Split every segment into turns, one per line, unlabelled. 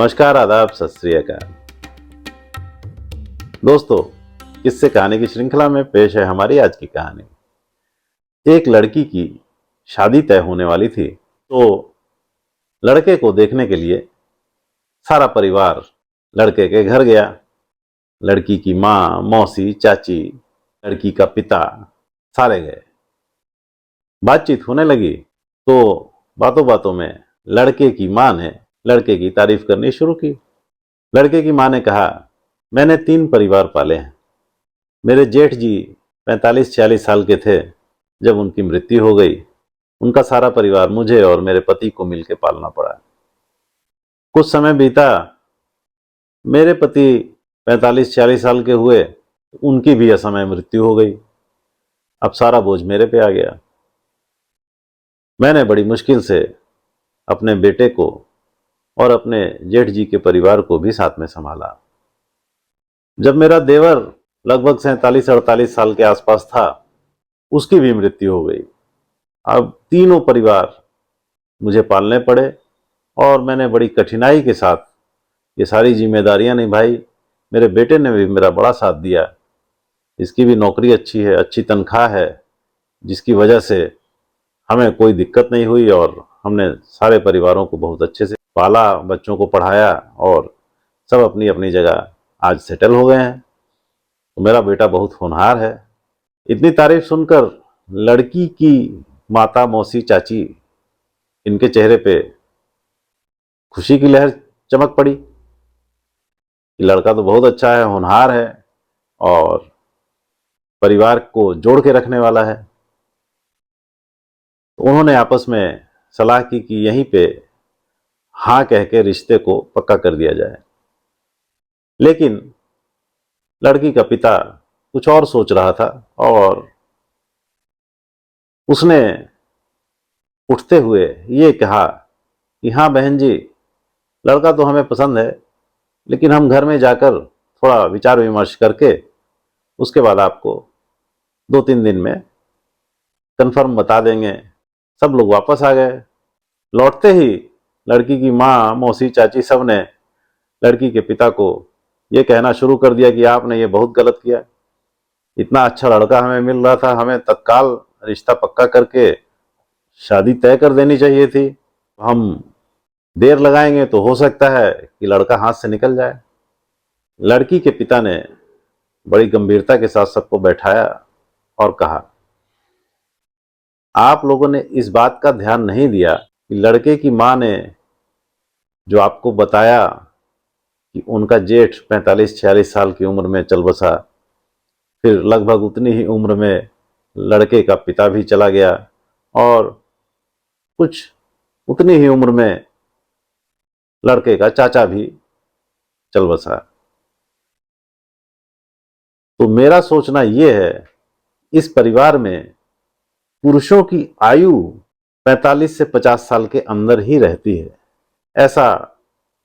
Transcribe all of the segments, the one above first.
नमस्कार, आदाब, सत श्री अकाल। दोस्तों, किस्से कहानी की श्रृंखला में पेश है हमारी आज की कहानी। एक लड़की की शादी तय होने वाली थी, तो लड़के को देखने के लिए सारा परिवार लड़के के घर गया। लड़की की माँ, मौसी, चाची, लड़की का पिता सारे गए। बातचीत होने लगी तो बातों बातों में लड़के की माँ ने लड़के की तारीफ करनी शुरू की। लड़के की माँ ने कहा, मैंने 3 परिवार पाले हैं। मेरे जेठ जी 45-46 साल के थे जब उनकी मृत्यु हो गई। उनका सारा परिवार मुझे और मेरे पति को मिलकर पालना पड़ा। कुछ समय बीता, मेरे पति 45-46 साल के हुए, उनकी भी असमय मृत्यु हो गई। अब सारा बोझ मेरे पे आ गया। मैंने बड़ी मुश्किल से अपने बेटे को और अपने जेठ जी के परिवार को भी साथ में संभाला। जब मेरा देवर लगभग 47-48 साल के आसपास था, उसकी भी मृत्यु हो गई। अब तीनों परिवार मुझे पालने पड़े और मैंने बड़ी कठिनाई के साथ ये सारी जिम्मेदारियां निभाई। मेरे बेटे ने भी मेरा बड़ा साथ दिया। इसकी भी नौकरी अच्छी है, अच्छी तनख्वाह है, जिसकी वजह से हमें कोई दिक्कत नहीं हुई और हमने सारे परिवारों को बहुत अच्छे से पाला, बच्चों को पढ़ाया और सब अपनी अपनी जगह आज सेटल हो गए हैं। तो मेरा बेटा बहुत होनहार है। इतनी तारीफ सुनकर लड़की की माता, मौसी, चाची, इनके चेहरे पे खुशी की लहर चमक पड़ी कि लड़का तो बहुत अच्छा है, होनहार है और परिवार को जोड़ के रखने वाला है। तो उन्होंने आपस में सलाह की कि यहीं पे हाँ कह के रिश्ते को पक्का कर दिया जाए। लेकिन लड़की का पिता कुछ और सोच रहा था और उसने उठते हुए ये कहा कि हाँ बहन जी, लड़का तो हमें पसंद है, लेकिन हम घर में जाकर थोड़ा विचार विमर्श करके उसके बाद आपको 2-3 दिन में कंफर्म बता देंगे। सब लोग वापस आ गए। लौटते ही लड़की की माँ, मौसी, चाची सब ने लड़की के पिता को ये कहना शुरू कर दिया कि आपने ये बहुत गलत किया। इतना अच्छा लड़का हमें मिल रहा था, हमें तत्काल रिश्ता पक्का करके शादी तय कर देनी चाहिए थी। हम देर लगाएंगे तो हो सकता है कि लड़का हाथ से निकल जाए। लड़की के पिता ने बड़ी गंभीरता के साथ सबको बैठाया और कहा, आप लोगों ने इस बात का ध्यान नहीं दिया कि लड़के की माँ ने जो आपको बताया कि उनका जेठ 45-46 साल की उम्र में चल बसा, फिर लगभग उतनी ही उम्र में लड़के का पिता भी चला गया और कुछ उतनी ही उम्र में लड़के का चाचा भी चल बसा। तो मेरा सोचना यह है, इस परिवार में पुरुषों की आयु 45 से 50 साल के अंदर ही रहती है। ऐसा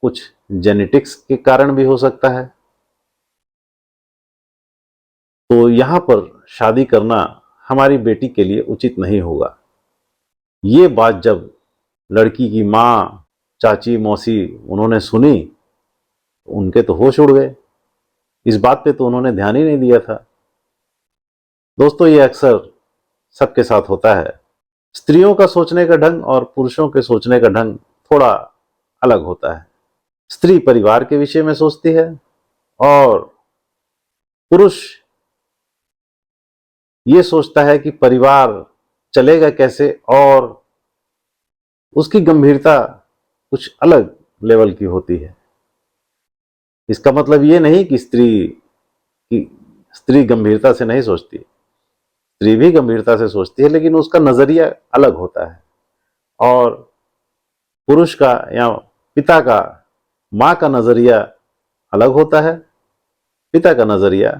कुछ जेनेटिक्स के कारण भी हो सकता है। तो यहां पर शादी करना हमारी बेटी के लिए उचित नहीं होगा। ये बात जब लड़की की माँ, चाची, मौसी उन्होंने सुनी, उनके तो होश उड़ गए। इस बात पे तो उन्होंने ध्यान ही नहीं दिया था। दोस्तों, ये अक्सर सबके साथ होता है। स्त्रियों का सोचने का ढंग और पुरुषों के सोचने का ढंग थोड़ा अलग होता है। स्त्री परिवार के विषय में सोचती है और पुरुष ये सोचता है कि परिवार चलेगा कैसे और उसकी गंभीरता कुछ अलग लेवल की होती है। इसका मतलब ये नहीं कि स्त्री गंभीरता से नहीं सोचती। स्त्री भी गंभीरता से सोचती है, लेकिन उसका नजरिया अलग होता है। और पुरुष का या पिता का, माँ का नजरिया अलग होता है, पिता का नजरिया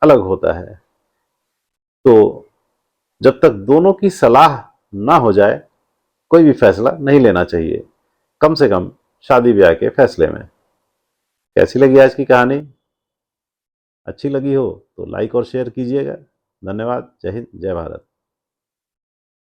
अलग होता है। तो जब तक दोनों की सलाह ना हो जाए, कोई भी फैसला नहीं लेना चाहिए, कम से कम शादी ब्याह के फैसले में। कैसी लगी आज की कहानी? अच्छी लगी हो तो लाइक और शेयर कीजिएगा। धन्यवाद। जय हिंद, जय भारत।